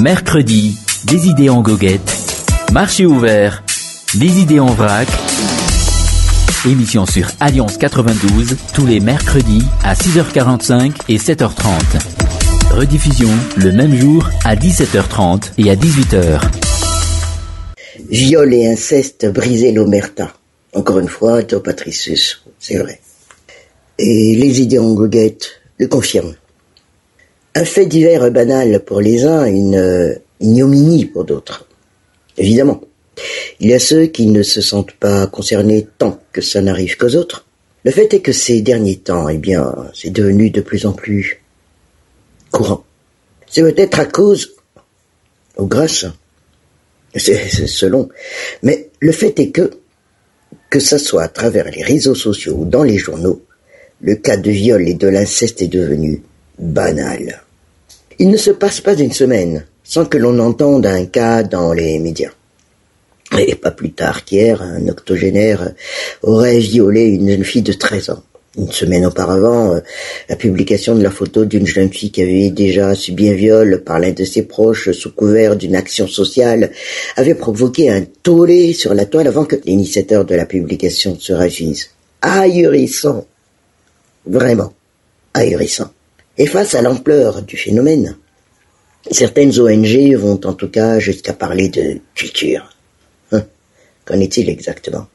Mercredi, des idées en goguette. Marché ouvert, des idées en vrac. Émission sur Alliance 92, tous les mercredis à 6h45 et 7h30. Rediffusion le même jour à 17h30 et à 18h. Viol et inceste briser l'omerta. Encore une fois, Joe Patricius, c'est vrai. Et les idées en goguette le confirment. Un fait divers banal pour les uns, une ignominie pour d'autres. Évidemment, il y a ceux qui ne se sentent pas concernés tant que ça n'arrive qu'aux autres. Le fait est que ces derniers temps, c'est devenu de plus en plus courant. C'est peut-être à cause, ou grâce, c'est selon, mais le fait est que ça soit à travers les réseaux sociaux ou dans les journaux, le cas de viol et de l'inceste est devenu banal. Il ne se passe pas une semaine sans que l'on entende un cas dans les médias. Et pas plus tard qu'hier, un octogénaire aurait violé une jeune fille de 13 ans. Une semaine auparavant, la publication de la photo d'une jeune fille qui avait déjà subi un viol par l'un de ses proches sous couvert d'une action sociale avait provoqué un tollé sur la toile avant que l'initiateur de la publication se ravise. Ahurissant. Vraiment ahurissant. Et face à l'ampleur du phénomène, certaines ONG vont en tout cas jusqu'à parler de culture. Qu'en est-il exactement?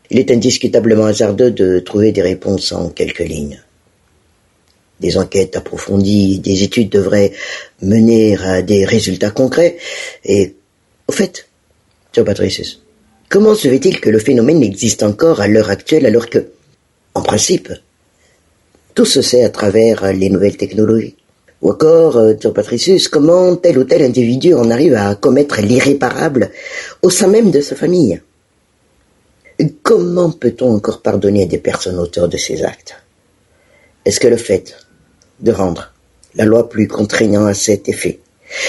Il est indiscutablement hasardeux de trouver des réponses en quelques lignes. Des enquêtes approfondies, des études devraient mener à des résultats concrets. Et, au fait, Joe Patricius, comment se fait-il que le phénomène existe encore à l'heure actuelle alors que, en principe, tout se sait à travers les nouvelles technologies? Ou encore, Joe Patricius, comment tel ou tel individu en arrive à commettre l'irréparable au sein même de sa famille? Comment peut-on encore pardonner à des personnes auteurs de ces actes? Est-ce que le fait de rendre la loi plus contraignante à cet effet,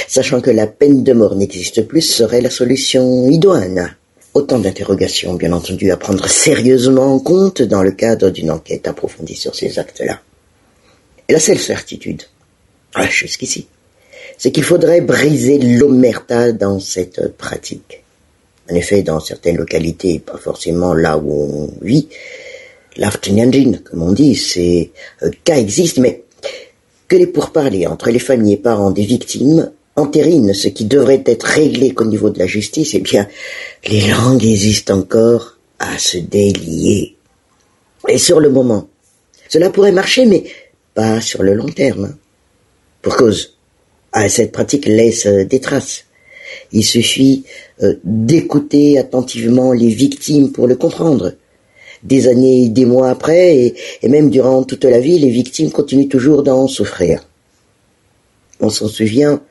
sachant que la peine de mort n'existe plus, serait la solution idoine? Autant d'interrogations, bien entendu, à prendre sérieusement en compte dans le cadre d'une enquête approfondie sur ces actes-là. Et la seule certitude, jusqu'ici, c'est qu'il faudrait briser l'omerta dans cette pratique. En effet, dans certaines localités, pas forcément là où on vit, l'afternoon, comme on dit, ces cas existent, mais que les pourparlers entre les familles et parents des victimes entérinent ce qui devrait être réglé qu'au niveau de la justice, les langues hésitent encore à se délier. Et sur le moment, cela pourrait marcher, mais pas sur le long terme. Pour cause, cette pratique laisse des traces. Il suffit d'écouter attentivement les victimes pour le comprendre. Des années, des mois après, et même durant toute la vie, les victimes continuent toujours d'en souffrir. On s'en souvient,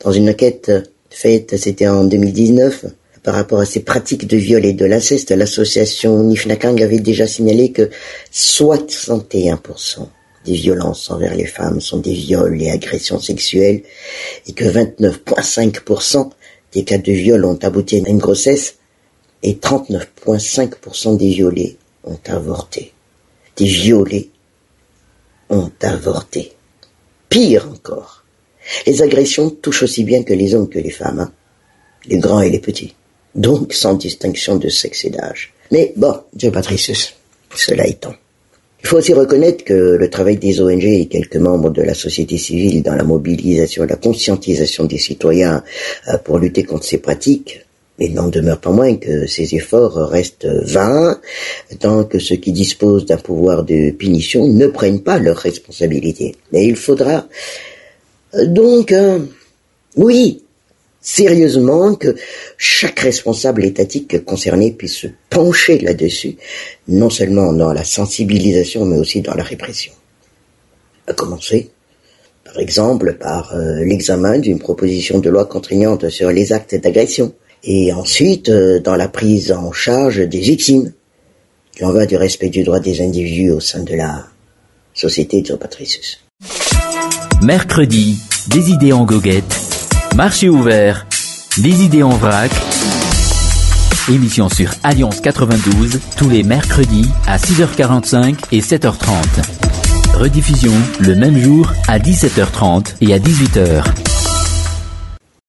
dans une enquête faite, c'était en 2019, par rapport à ces pratiques de viol et de l'inceste, l'association Nifnakang avait déjà signalé que 61% des violences envers les femmes sont des viols et agressions sexuelles, et que 29,5% des cas de viol ont abouti à une grossesse, et 39,5% des violés ont avorté. Des violés ont avorté. Pire encore, les agressions touchent aussi bien que les hommes que les femmes, les grands et les petits, donc sans distinction de sexe et d'âge. Mais bon, Joe Patricius, cela étant, il faut aussi reconnaître que le travail des ONG et quelques membres de la société civile dans la mobilisation et la conscientisation des citoyens pour lutter contre ces pratiques, il n'en demeure pas moins que ces efforts restent vains tant que ceux qui disposent d'un pouvoir de punition ne prennent pas leurs responsabilités. Et il faudra donc, sérieusement, que chaque responsable étatique concerné puisse se pencher là-dessus, non seulement dans la sensibilisation, mais aussi dans la répression. À commencer, par exemple, par l'examen d'une proposition de loi contraignante sur les actes d'agression, et ensuite dans la prise en charge des victimes. Il en va du respect du droit des individus au sein de la société de Joe Patricius. Mercredi, des idées en goguette. Marché ouvert, des idées en vrac. Émission sur Alliance 92, tous les mercredis à 6h45 et 7h30. Rediffusion le même jour à 17h30 et à 18h.